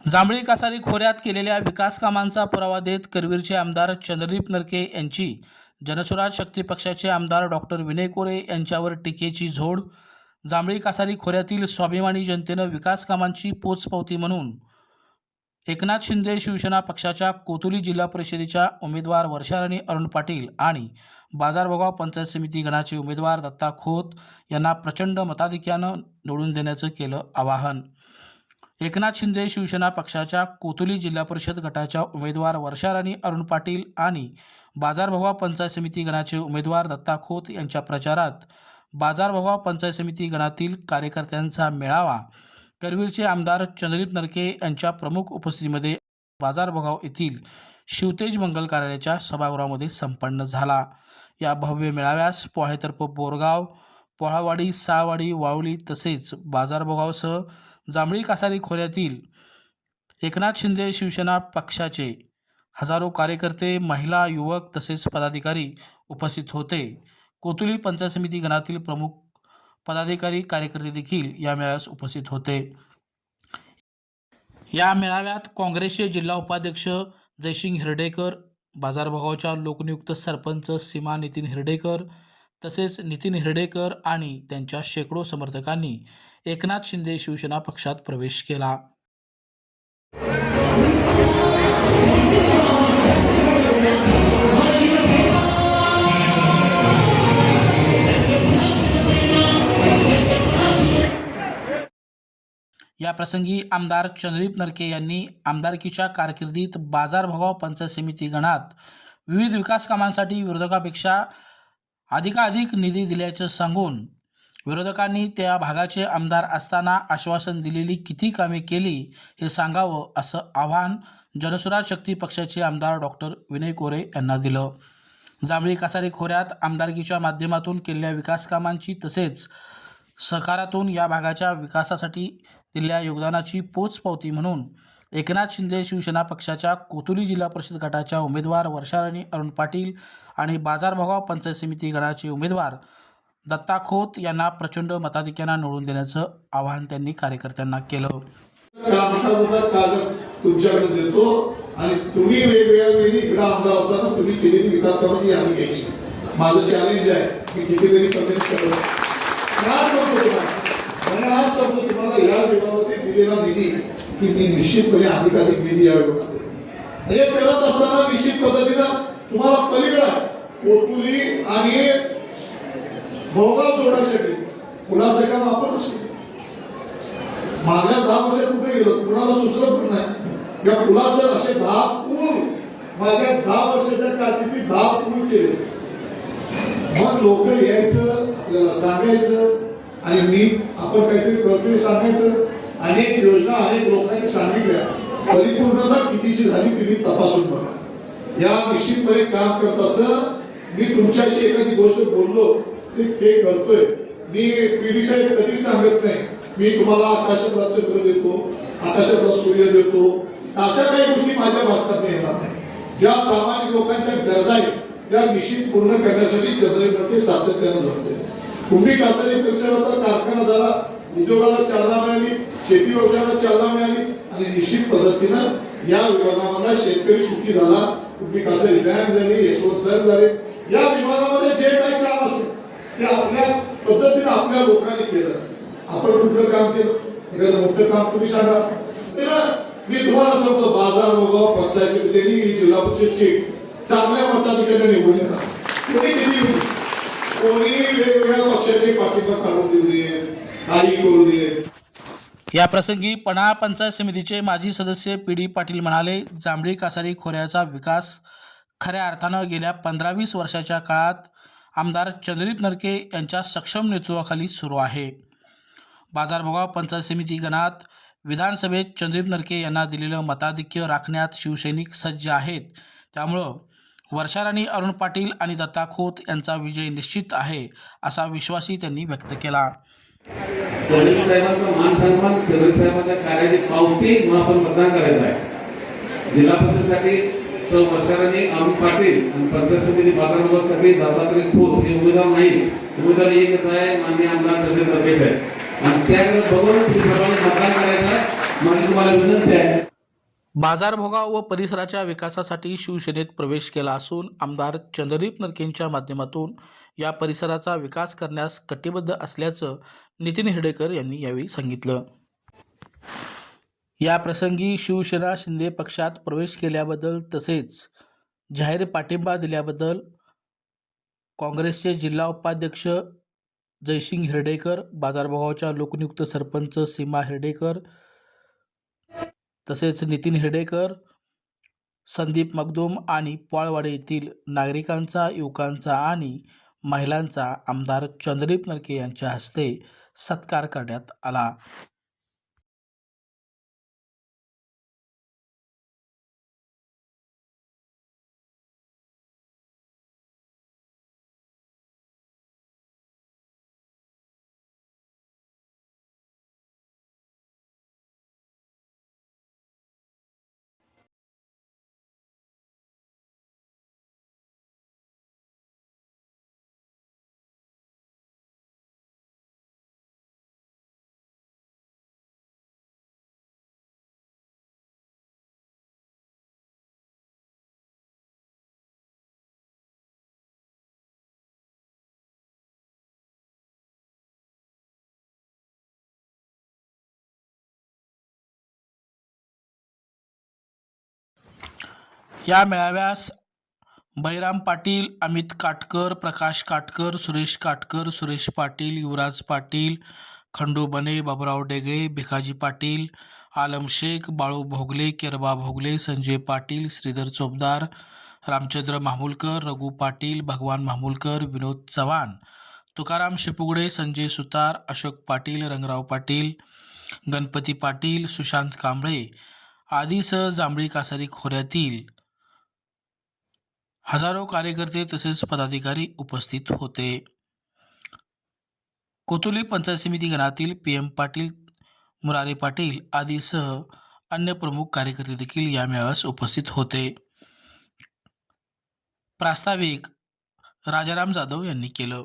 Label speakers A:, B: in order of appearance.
A: जांभळी कासारी खोऱ्यात केलेल्या विकास कामांचा पुरावा देत करवीरचे आमदार चंद्रदीप नरके यांची जनसुराज शक्ती पक्षाचे आमदार डॉक्टर विनय कोरे यांच्यावर टीकेची झोड. जांभळी कासारी खोऱ्यातील स्वाभिमानी जनतेनं विकास कामांची पोचपावती म्हणून एकनाथ शिंदे शिवसेना पक्षाच्या कोतुली जिल्हा परिषदेच्या उमेदवार वर्षा राणी अरुण पाटील आणि बाजारभोगाव पंचायत समिती गणाचे उमेदवार दत्ता खोत यांना प्रचंड मताधिक्यानं निवडून देण्याचं केलं आवाहन. एकनाथ शिंदे शिवसेना पक्षाच्या कोतुली जिल्हा परिषद गटाच्या उमेदवार वर्षा राणी अरुण पाटील आणि बाजारभोगाव पंचायत समिती गणाचे उमेदवार दत्ता खोत यांच्या प्रचारात बाजारभोगाव पंचायत समिती गणातील कार्यकर्त्यांचा मेळावा करवीरचे आमदार चंद्रदीप नरके यांच्या प्रमुख उपस्थितीमध्ये बाजारभोगाव येथील शिवतेज मंगल कार्यालयाच्या सभागृहामध्ये संपन्न झाला. या भव्य मेळाव्यास पोहाळेतर्फ बोरगाव, पोहाळवाडी, साळवाडी, वावली तसेच बाजारभोगावसह जांभळी कासारी खोऱ्यातील एकनाथ शिंदे शिवसेना पक्षाचे हजारो कार्यकर्ते, महिला, युवक तसेच पदाधिकारी उपस्थित होते. कोतुली पंचायत समिती गणातील प्रमुख पदाधिकारी, कार्यकर्ते देखील या मेळाव्यास उपस्थित होते. या मेळाव्यात काँग्रेसचे जिल्हा उपाध्यक्ष जयसिंग हिरडेकर, बाजारभोगावच्या लोकनियुक्त सरपंच सीमा नितीन हिरडेकर तसेच नितीन हिरडेकर आणि त्यांच्या शेकडो समर्थकांनी एकनाथ शिंदे शिवसेना पक्षात प्रवेश केला. या प्रसंगी आमदार चंद्रदीप नरके यांनी आमदारकीच्या कारकिर्दीत बाजारभोगाव पंचायत समिती गणात विविध विकास कामांसाठी विरोधकापेक्षा अधिकाधिक निधी दिल्याचं सांगून विरोधकांनी त्या भागाचे आमदार असताना आश्वासन दिलेली किती कामे केली हे सांगावं असं आव्हान जनसुराज शक्ती पक्षाचे आमदार डॉक्टर विनय कोरे यांना दिलं. जांभळी कासारी खोऱ्यात आमदारकीच्या माध्यमातून केलेल्या विकास कामांची तसेच सहकारातून या भागाच्या विकासासाठी दिलेल्या योगदानाची पोचपावती म्हणून एकनाथ शिंदे शिवसेना पक्षाच्या कोतुली जिल्हा परिषद गटाच्या उमेदवार वर्षा राणी अरुण पाटील आणि बाजारभोगाव पंचायत समिती गणाचे उमेदवार दत्ता खोत यांना प्रचंड मताधिक्यानं निवडून देण्याचं आवाहन त्यांनी कार्यकर्त्यांना केलं.
B: तुमच्याकडे देतो आणि तुम्ही वेगवेगळ्या वेळी इकडे आमदार असताना तुम्ही केलेली विकास कामाची यादी घ्यायची. माझं चॅलेंज आहे की कितीतरी कमी तुम्हाला या विभागामध्ये दिलेला निधी की मी निश्चितपणे अधिकाधिक निधी या विभागात हे करत असताना निश्चित पद्धतीनं तुम्हाला पलीकडे कोतुली आणि भोगाव जोडण्यासाठी पुलाचं काम आपणच केलं. मागल्या 10 वर्षात कुठे गेलो कुणाला सुचलं पण नाही. या पुलाचं असे 10 पूल माझ्या 10 वर्षाच्या कारकिर्दीत 10 पूल केले. मग लोक यायचं, आपल्याला सांगायचं आणि मी आपण काहीतरी करतोय सांगायचं. अनेक योजना अनेक लोकांनी सांगितल्या, परिपूर्णता कितीची झाली तुम्ही तपासून बघा. या निश्चितपणे काम करत असताना मी तुमच्याशी एखादी गोष्ट बोललो ते करतोय. मी पीडी साहेब कधीच सांगत नाही मी तुम्हाला आकाशातला चंद्र देतो, आकाशातला सूर्य देतो, अशा काही गोष्टी माझ्या भाषणात येणार नाही. ज्या प्रामाणिक लोकांच्या गरजा आहेत त्या निश्चित पूर्ण करण्यासाठी चंद्रदीप नरके सातत्यानं झटते. कुंभी कासारी परिसराचा कारखाना झाला, उद्योगाला चालना मिळाली, शेती व्यवसायाला चालना मिळाली आणि निश्चित पद्धतीनं या विभागामध्ये शेतकरी सुखी झाला. कुंभी कासारी बँक झाली, यशवंत साहेब झाले. या विभागामध्ये जे काही काम असेल ते आपल्या पद्धतीने आपल्या लोकांनी केलं. आपण कुठलं काम केलं, एखादं मोठं काम तुम्ही सांगा. मी तुम्हाला सांगतो बाजारभोगाव पंचायत समितीने जिल्हा परिषदची चांगल्या मताधिक्याने निवडून येणार. कोणी दिली, कोणी वेगवेगळ्या पक्षाचे पाठिंबा काढून देऊ दे, काही करू दे.
A: या प्रसंगी पन्हाळा पंचायत समितीचे माजी सदस्य पी.डी. पाटील म्हणाले, जांभळी कासारी खोऱ्याचा विकास खऱ्या अर्थानं गेल्या 15-20 वर्षाच्या काळात आमदार चंद्रदीप नरके यांच्या सक्षम नेतृत्वाखाली सुरू आहे. बाजारभोगाव पंचायत समिती गणात विधानसभेत चंद्रदीप नरके यांना दिलेलं मताधिक्य राखण्यात शिवसैनिक सज्ज आहेत. त्यामुळं वर्षा राणी अरुण पाटील आणि दत्ता खोत यांचा विजय निश्चित आहे असा विश्वासही त्यांनी व्यक्त केला.
C: चंद्रदीप साहेबांचा मान सन्मान, चंद्रदीप साहेबांच्या कार्याची पावती म्हणून आपण मतदान करायचं आहे. जिल्हा परिषदेसाठी वर्षा राणी अरुण पाटील आणि पंचायत समिती बाजारभोगावसाठी दत्तात्रय खोत हे उमेदवार नाही. उमेदवार एकच आहे, माननीय आमदार चंद्रदीप नरके साहेब. आणि त्याकडे बघून तुम्ही सर्वांनी मतदान करायचं. माझी तुम्हाला विनंती आहे.
A: बाजारभोगाव व परिसराच्या विकासासाठी शिवसेनेत प्रवेश केला असून आमदार चंद्रदीप नरकेंच्या माध्यमातून या परिसराचा विकास करण्यास कटिबद्ध असल्याचं नितीन हिरडेकर यांनी यावेळी सांगितलं. या प्रसंगी शिवसेना शिंदे पक्षात प्रवेश केल्याबद्दल तसेच जाहीर पाठिंबा दिल्याबद्दल काँग्रेसचे जिल्हा उपाध्यक्ष जयसिंग हिरडेकर, बाजारभोगावच्या लोकनियुक्त सरपंच सीमा हिरडेकर तसेच नितीन हिरडेकर, संदीप मगदूम आणि पोळवाडे येथील नागरिकांचा, युवकांचा आणि महिलांचा आमदार चंद्रदीप नरके यांच्या हस्ते सत्कार करण्यात आला. या मेळाव्यास बैराम पाटील, अमित काटकर, प्रकाश काटकर, सुरेश काटकर, सुरेश पाटील, युवराज पाटील, खंडू बने, बाबुराव डेगळे, भिकाजी पाटील, आलम शेख, बाळू भोगले, केरबा भोगले, संजय पाटील, श्रीधर चोपदार, रामचंद्र माहुलकर, रघु पाटील, भगवान माहुलकर, विनोद चव्हाण, तुकाराम शिपुगडे, संजय सुतार, अशोक पाटील, रंगराव पाटील, गणपती पाटील, सुशांत कांबळे आदीसह जांभळी कासारी खोऱ्यातील हजारो कार्यकर्ते तसेच पदाधिकारी उपस्थित होते. कोतुली पंचायत समिती गणातील PM पाटील, मुरारी पाटील आदीसह अन्य प्रमुख कार्यकर्ते देखील या मेळाव्यास उपस्थित होते. प्रास्ताविक राजाराम जाधव यांनी केलं.